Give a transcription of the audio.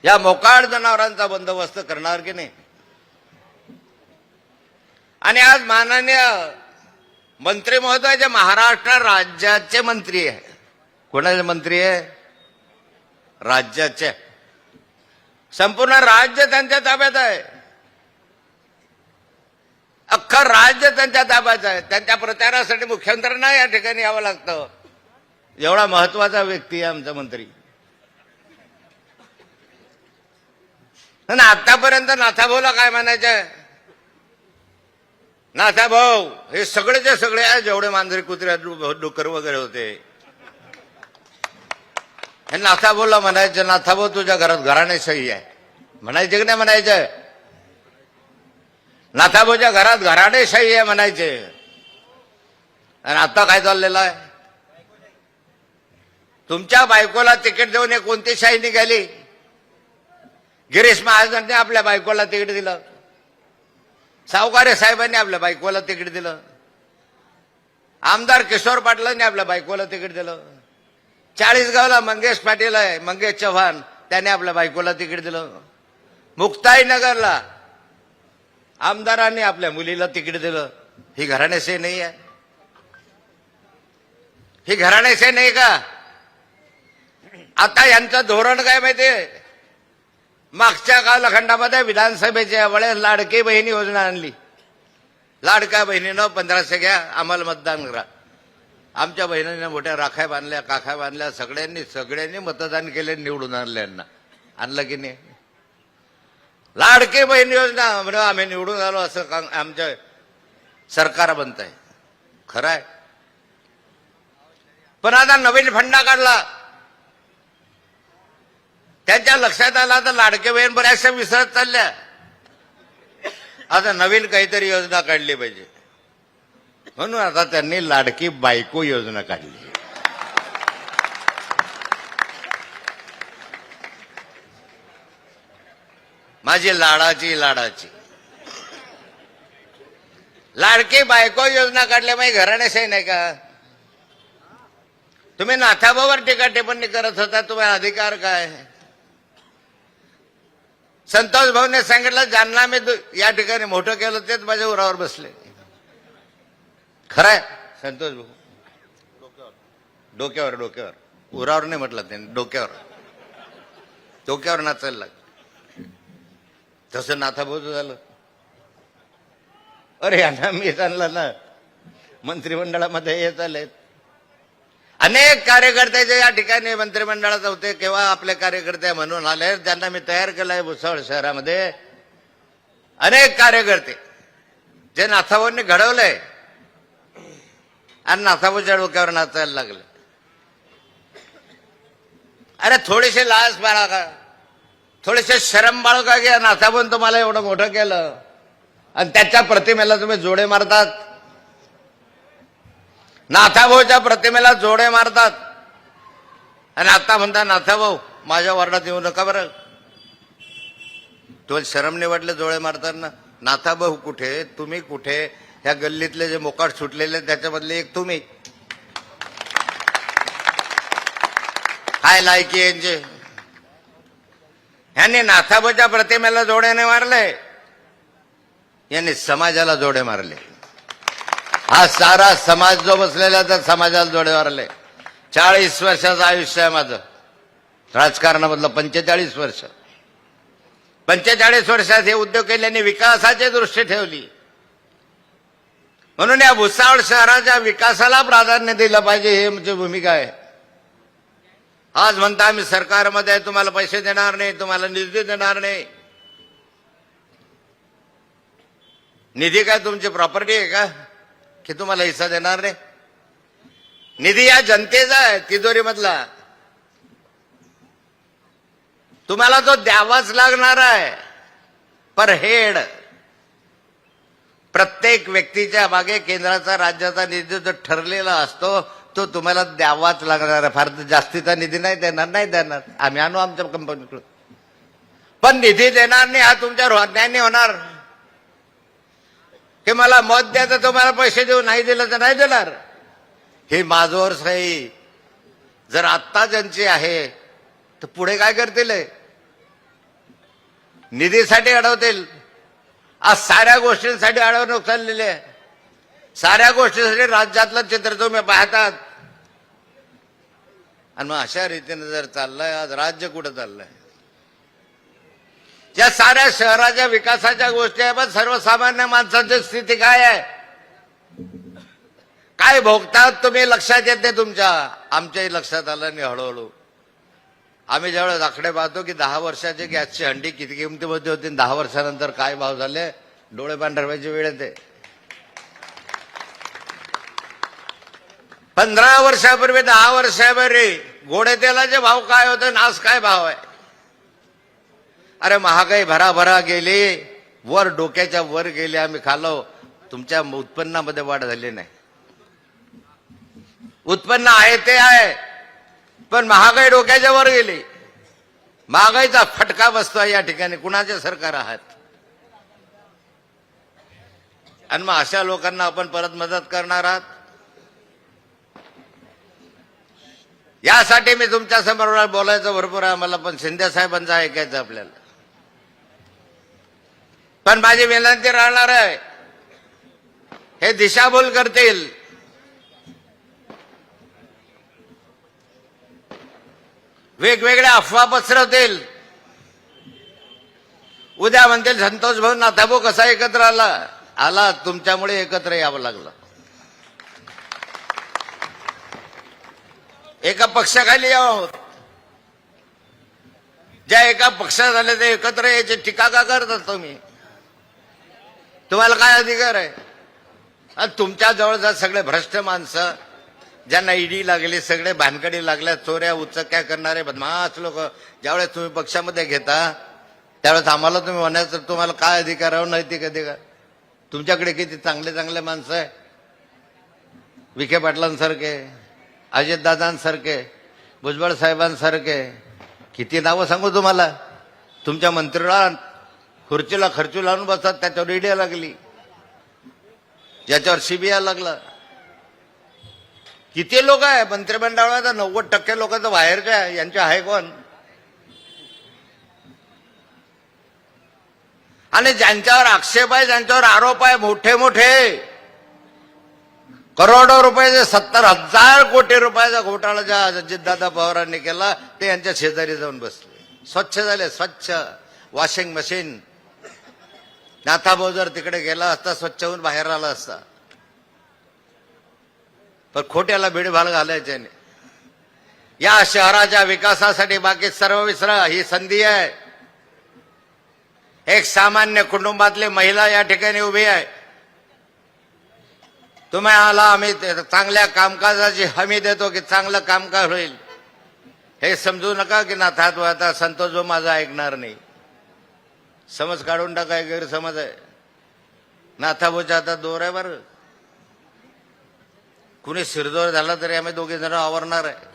या मोकाट जनावरांचा बंदोबस्त करणार की नाही? आणि आज माननीय मंत्री महोदय जे महाराष्ट्र राज्याचे मंत्री आहे, कोणाचे मंत्री आहे? राज्याचे. संपूर्ण राज्य त्यांच्या ताब्यात आहे, अख्खं राज्य त्यांच्या ताब्यात आहे. त्यांच्या प्रचारासाठी मुख्यमंत्र्यांना या ठिकाणी यावं लागतं. एवढा महत्वाचा व्यक्ती आहे आमचा मंत्री. आणि आतापर्यंत नाथाभाऊला काय म्हणायचं? नाथाभाऊ हे सगळेचे सगळे आहे, जेवढे मांजरी कुत्रे डुकर वगैरे होते, हे नाथाभाऊला म्हणायचं, नाथाभाऊ तुझ्या घरात घराणेशाही आहे म्हणायचे की नाही म्हणायचं? नाथाभाऊच्या घरात घराणेशाही आहे म्हणायचे. आणि आता काय चाललेलं आहे? तुमच्या बायकोला तिकीट देऊन हे कोणती शाही निघाली? गिरीश महाजनांनी आपल्या बायकोला तिकीट दिलं, सावकारे साहेबांनी आपल्या बायकोला तिकीट दिलं, आमदार किशोर पाटलांनी आपल्या बायकोला तिकीट दिलं, चाळीसगावला मंगेश पाटील आहे, मंगेश चव्हाण, त्याने आपल्या बायकोला तिकीट दिलं, मुक्ताईनगरला आमदारांनी आपल्या मुलीला तिकीट दिलं. ही घराणेशाही नाही आहे? ही घराणेशाही नाही का? आता यांचं धोरण काय माहितीये? मागच्या कालखंडामध्ये विधानसभेच्या वेळेस लाडकी बहिणी योजना आणली. लाडक्या बहिणीनं 1500 घ्या, आम्हाला मतदान करा. आमच्या बहिणीने मोठ्या राख्या बांधल्या, काख्या बांधल्या, सगळ्यांनी मतदान केले, निवडून आणलं. यांना आणलं की नाही? लाडकी बहीण योजना म्हणून आम्ही निवडून आलो असं आमचं सरकार बनत आहे. खरं आहे. पण आता नवीन फंडा काढला, त्यांच्या लक्षात आला तर लाडके बहीण बऱ्याचशा विसरत चालल्या. आता नवीन काहीतरी योजना काढली पाहिजे, म्हणून आता त्यांनी लाडकी बायको योजना काढली. माझी लाडाची लाडकी बायको योजना काढल्यामुळे घराणेशाही नाही का? तुम्ही नाथाभाऊवर टीका टिप्पणी करत होता, तुम्हाला अधिकार काय? संतोष भाऊने सांगितलं, ज्यांना मी या ठिकाणी मोठं केलं तेच माझ्या उरावर बसले. खरंय संतोष भाऊ, डोक्यावर उरावर नाही म्हटलं त्यांनी, डोक्यावर नाचायला लागलं. तसं नाथाभाऊचं झालं. अरे यांना मी आणलं ना मंत्रिमंडळामध्ये येत आले. अनेक कार्यकर्ते जे या ठिकाणी मंत्रिमंडळात होते, केव्हा आपले कार्यकर्ते म्हणून आले, त्यांना मी तयार केलंय भुसावळ शहरामध्ये. अनेक कार्यकर्ते जे नाथाभाऊंनी घडवलंय आणि नाथाभाऊच्या डोक्यावर नाचायला लागले. अरे थोडीशी लाज बाळगा, थोडेसे शरम बाळगा घ्या. नाथाभाऊन तुम्हाला एवढं मोठं केलं आणि त्याच्या प्रतिमेला तुम्ही जोडे मारतात. नाथाभाऊच्या प्रतिमेला जोडे मारतात आणि आता म्हणता नाथाभाऊ माझ्या वार्डात येऊ नका बरं. तुम्हाला शरम नाही वाटले जोडे मारताना? नाथाभाऊ कुठे, तुम्ही कुठे? ह्या गल्लीतले जे मोकाट सुटलेले त्याच्यामधले एक तुम्ही. काय लायकी यांचे? ह्यांनी नाथाभाऊच्या प्रतिमेला जोडे नाही मारले, यांनी समाजाला जोडे मारले. हा सारा समाज जो बसलेला त्या समाजाला जोडे मारले. 40 वर्षाचं आयुष्य आहे माझं राजकारणामधलं, 45 वर्ष. 45 वर्षात हे उद्योग केल्याने विकासाची दृष्टी ठेवली. म्हणून या भुसावळ शहराच्या विकासाला प्राधान्य दिलं पाहिजे, हे आमची भूमिका आहे. आज म्हणता आम्ही सरकारमध्ये तुम्हाला पैसे देणार नाही, तुम्हाला निधी देणार नाही. निधी काय तुमची प्रॉपर्टी आहे का की तुम्हाला हिस्सा देणार नाही? निधी या जनतेचा आहे, तिजोरीमधला. तुम्हाला तो द्यावाच लागणार आहे. पर हेड प्रत्येक व्यक्तीच्या मागे केंद्राचा राज्याचा निधी जो ठरलेला असतो तो तुम्हाला द्यावाच लागणार आहे. फार जास्तीचा निधी नाही देणार. आम्ही आणू आमच्या कंपनीकडून, पण निधी देणार नाही. हा तुमच्या अन्यायाने होणार की मला मत द्या तर तुम्हाला पैसे देऊ, नाही दिलं तर नाही देणार. हे माझ्यावर सही जर आत्ता ज्यांची आहे तर पुढे काय करतील? निधीसाठी अडवतील. आज साऱ्या गोष्टींसाठी अडवणूक चाललेली आहे. साऱ्या गोष्टींसाठी राज्यातलं चित्र तुम्ही पाहतात. आणि मग अशा रीतीने जर चाललंय, आज राज्य कुठं चाललंय? या साऱ्या शहराच्या विकासाच्या गोष्टी आहे, पण सर्वसामान्य माणसाची स्थिती काय आहे, काय भोगतात तुम्ही, लक्षात येत नाही तुमच्या. आमच्याही लक्षात आलं नाही हळूहळू. आम्ही ज्यावेळेस आकडे पाहतो की 10 वर्षाची गॅसची हंडी किती किमतीमध्ये होती, 10 वर्षानंतर काय भाव झाले, डोळे पांढरवायची वेळ येते. 15 वर्षापूर्वी, 10 वर्षापूर्वी गोडे तेलाचे भाव काय होते, आज काय भाव आहे? अरे महागाई भराभरा गेली, वर डोक्याच्या वर गेली. आम्ही खालो, तुमच्या उत्पन्नामध्ये वाढ झाली नाही. उत्पन्न आहे ते आहे, पण महागाई डोक्याच्या वर गेली. महागाईचा फटका बसतोय या ठिकाणी. कुणाचे सरकार आहात? आणि मग अशा लोकांना आपण परत मदत करणार आहात? यासाठी मी तुमच्या समोर बोलायचं भरपूर आहे मला, पण शिंदे साहेबांचं ऐकायचं आपल्याला. पण माझी विनंती राहणार आहे, हे दिशाभूल करतील. वेगवेगळ्या अफवा पसरवतील. उद्या म्हणतील संतोष भाऊ नाथाभाऊ कसा एकत्र आला तुमच्यामुळे एकत्र यावं लागलं. एका पक्षाखाली आहोत. ज्या एका पक्षात झाले ते एकत्र यायची टीका का करतात तुम्ही? तुम्हाला काय अधिकार आहे? आणि तुमच्या जवळचा सगळे भ्रष्ट माणसं, ज्यांना ईडी लागली, सगळे भानकडी लागल्या, चोऱ्या उचक्या करणारे बदमाश लोक ज्यावेळेस तुम्ही पक्षामध्ये घेता, त्यावेळेस आम्हाला तुम्ही म्हणायचं तुम्हाला काय अधिकार आहे, नैतिक अधिकार? तुमच्याकडे किती चांगले चांगले माणसं आहे, विखे पाटलांसारखे, अजितदादांसारखे, भुजबळ साहेबांसारखे. किती नावं सांगू तुम्हाला? तुमच्या मंत्रिला खुर्चीला खर्चू लावून बसतात, त्याच्यावर ईडी लागली, ज्याच्यावर सीबीआय लागला. किती लोक आहे मंत्रिमंडळात? 90% लोक तर बाहेरच्या आहे. यांचे आहे कोण? आणि ज्यांच्यावर आक्षेप आहे, ज्यांच्यावर आरोप आहे, मोठे मोठे करोडो रुपये, 70,000 कोटी रुपयाचा घोटाळा ज्या अजितदादा पवारांनी केला, ते यांच्या शेजारी जाऊन बसले. स्वच्छ झाले, स्वच्छ. Washing machine. नाथाभाऊ जर तिकडे गेला असता, स्वच्छ होऊन बाहेर आला असता. पण खोट्याला भिडभाड घालायचे नाही. या शहराच्या विकासासाठी बाकी सर्व विसरा. ही संधी आहे. एक सामान्य कुटुंबातली महिला या ठिकाणी उभी आहे. तुम्हाला आम्ही चांगल्या कामकाजाची हमी देतो की चांगलं कामकाज होईल. हे समजू नका की नाथात आता संतोष जो माझा ऐकणार नाही. समज काढून टाका, गैरसमज आहे. नाथाभाऊच्या हातात दोर आहे बरं. कुणी शिरदोर झाला तरी आम्ही दोघे जण आवरणार आहे.